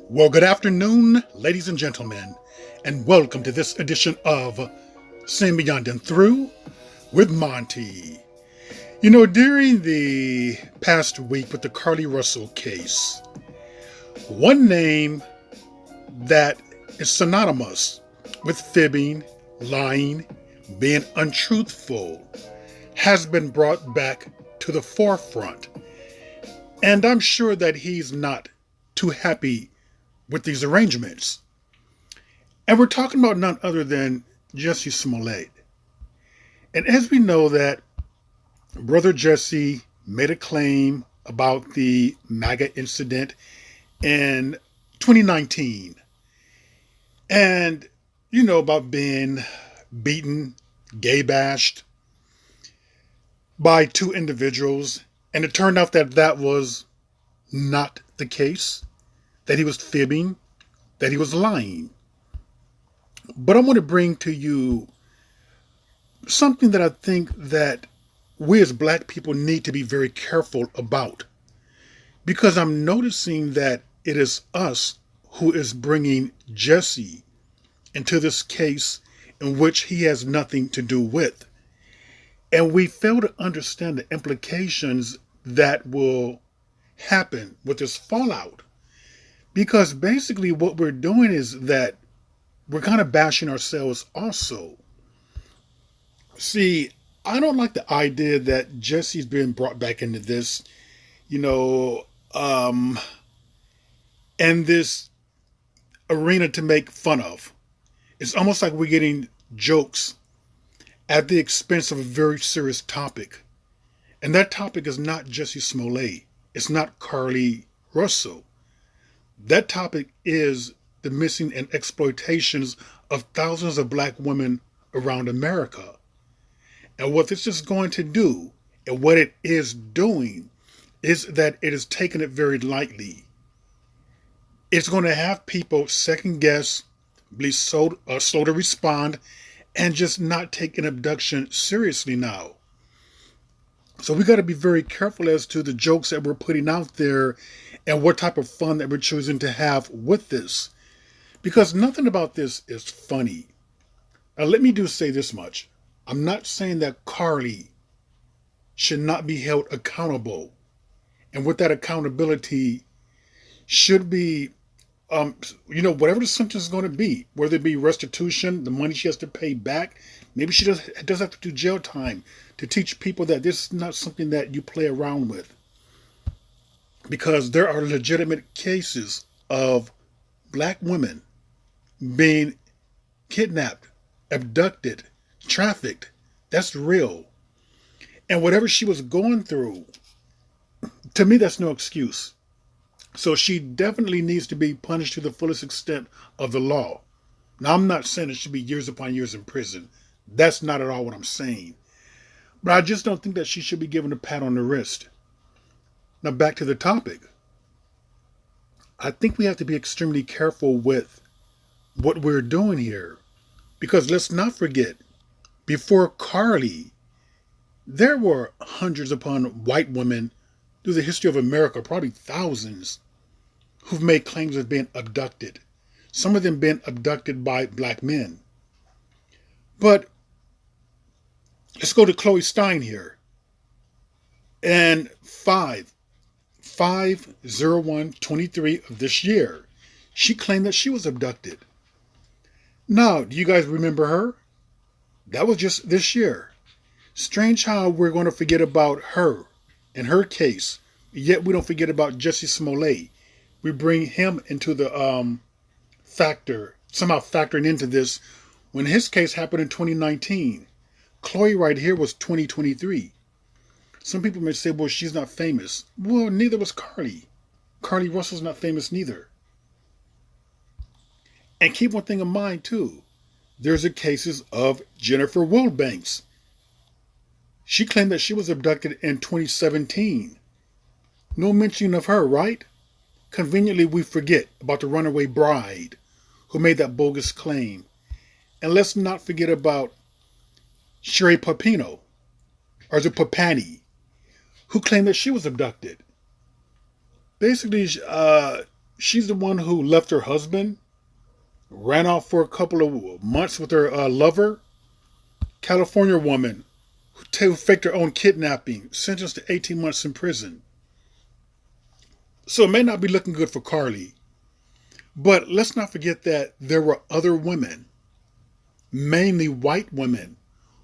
Well, good afternoon, ladies and gentlemen, and welcome to this edition of Sing Beyond and Through with Monty. During the past week with the Carlee Russell case, one name that is synonymous with fibbing, lying, being untruthful has been brought back to the forefront. And I'm sure that he's not too happy with these arrangements. And we're talking about none other than Jussie Smollett. And as we know that Brother Jussie made a claim about the MAGA incident in 2019. And about being beaten, gay bashed by two individuals. And it turned out that that was not the case, that he was fibbing, that he was lying. But I want to bring to you something that I think that we as black people need to be very careful about. Because I'm noticing that it is us who is bringing Jussie into this case in which he has nothing to do with. And we fail to understand the implications that will happen with this fallout. Because basically what we're doing is that we're kind of bashing ourselves also. See, I don't like the idea that Jussie's been brought back into this, and this arena to make fun of. It's almost like we're getting jokes at the expense of a very serious topic. And that topic is not Jussie Smollett. It's not Carlee Russell. That topic is the missing and exploitations of thousands of black women around America. And what this is going to do, and what it is doing, is that it is taking it very lightly. It's going to have people second guess, be slow to respond, and just not take an abduction seriously now. So we got to be very careful as to the jokes that we're putting out there and what type of fun that we're choosing to have with this. Because nothing about this is funny. Now let me say this much. I'm not saying that Carlee should not be held accountable. And with that accountability should be, whatever the sentence is going to be, whether it be restitution, the money she has to pay back. Maybe she does have to do jail time to teach people that this is not something that you play around with. Because there are legitimate cases of black women being kidnapped, abducted, trafficked. That's real. And whatever she was going through, to me, that's no excuse. So she definitely needs to be punished to the fullest extent of the law. Now, I'm not saying it should be years upon years in prison. That's not at all what I'm saying. But I just don't think that she should be given a pat on the wrist. Now, back to the topic. I think we have to be extremely careful with what we're doing here. Because let's not forget, before Carlee, there were hundreds upon white women through the history of America, probably thousands, who've made claims of being abducted. Some of them been abducted by black men. But let's go to Chloe Stein here. And 5/01/23 of this year, she claimed that she was abducted. Now, do you guys remember her? That was just this year. Strange how we're going to forget about her and her case, yet we don't forget about Jussie Smollett. We bring him into the somehow factoring into this when his case happened in 2019. Chloe right here was 2023. Some people may say, well, she's not famous. Well, neither was Carlee. Carlee Russell's not famous neither. And keep one thing in mind, too. There's the cases of Jennifer Wilbanks. She claimed that she was abducted in 2017. No mention of her, right? Conveniently, we forget about the runaway bride who made that bogus claim. And let's not forget about Sherry Papino, or is it who claimed that she was abducted. Basically, She's the one who left her husband, ran off for a couple of months with her lover. California woman who faked her own kidnapping, sentenced to 18 months in prison. So it may not be looking good for Carlee. But let's not forget that there were other women, mainly white women,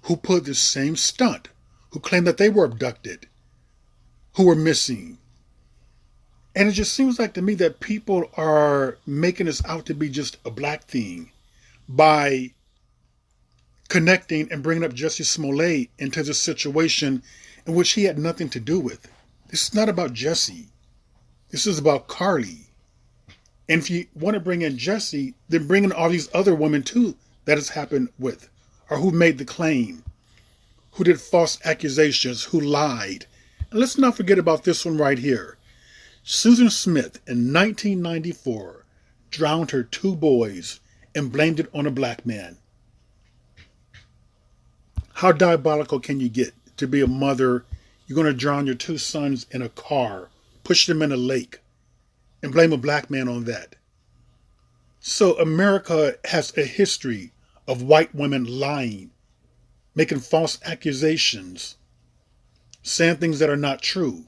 who pulled the same stunt, who claimed that they were abducted, who were missing. And it just seems like to me that people are making this out to be just a black thing by connecting and bringing up Jussie Smollett into this situation in which he had nothing to do with. This is not about Jussie. This is about Carlee. And if you want to bring in Jussie, then bring in all these other women too that has happened with, or who made the claim, who did false accusations, who lied. And let's not forget about this one right here. Susan Smith in 1994 drowned her 2 boys and blamed it on a black man. How diabolical can you get to be a mother? You're going to drown your 2 sons in a car, push them in a lake, and blame a black man on that. So America has a history of white women lying, making false accusations, saying things that are not true.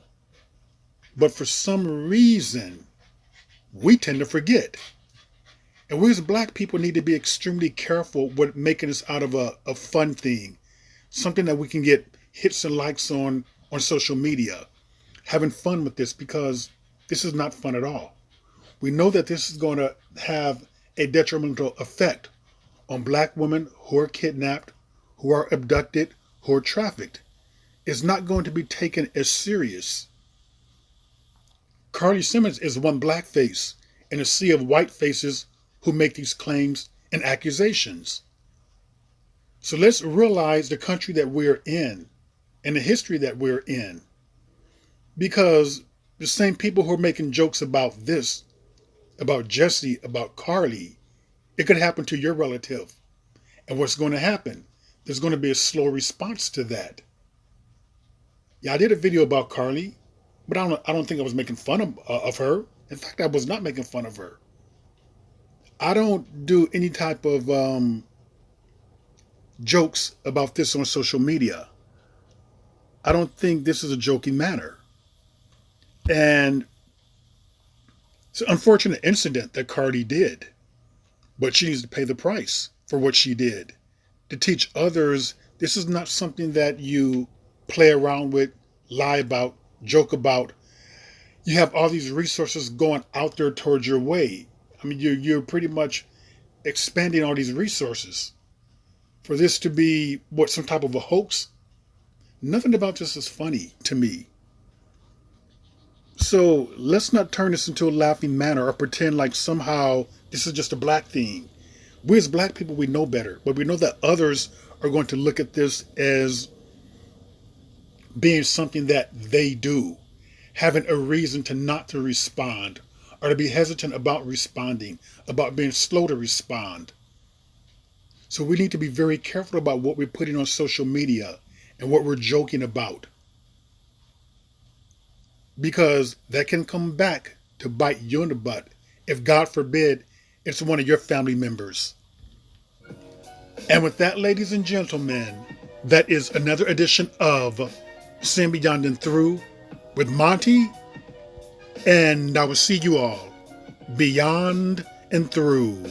But for some reason, we tend to forget. And we as black people need to be extremely careful with making this out of a fun thing, something that we can get hits and likes on social media, having fun with this, because this is not fun at all. We know that this is going to have a detrimental effect on black women who are kidnapped, who are abducted, who are trafficked. It's not going to be taken as serious. Carlee Simmons is one black face in a sea of white faces who make these claims and accusations. So let's realize the country that we're in and the history that we're in. Because the same people who are making jokes about this, about Jussie, about Carlee, it could happen to your relative. And what's going to happen? There's going to be a slow response to that. Yeah, I did a video about Carlee, but I don't think I was making fun of her. In fact, I was not making fun of her. I don't do any type of jokes about this on social media. I don't think this is a joking matter. And it's an unfortunate incident that Carlee did, but she needs to pay the price for what she did. To teach others, this is not something that you play around with, lie about, joke about. You have all these resources going out there towards your way. I mean, you're pretty much expanding all these resources. For this to be, some type of a hoax? Nothing about this is funny to me. So let's not turn this into a laughing matter or pretend like somehow this is just a black thing. We as black people, we know better, but we know that others are going to look at this as being something that they do, having a reason to not to respond, or to be hesitant about responding, about being slow to respond. So we need to be very careful about what we're putting on social media and what we're joking about, because that can come back to bite you in the butt if, God forbid, it's one of your family members. And with that, ladies and gentlemen, that is another edition of Sin Beyond and Through with Monty, and I will see you all beyond and through.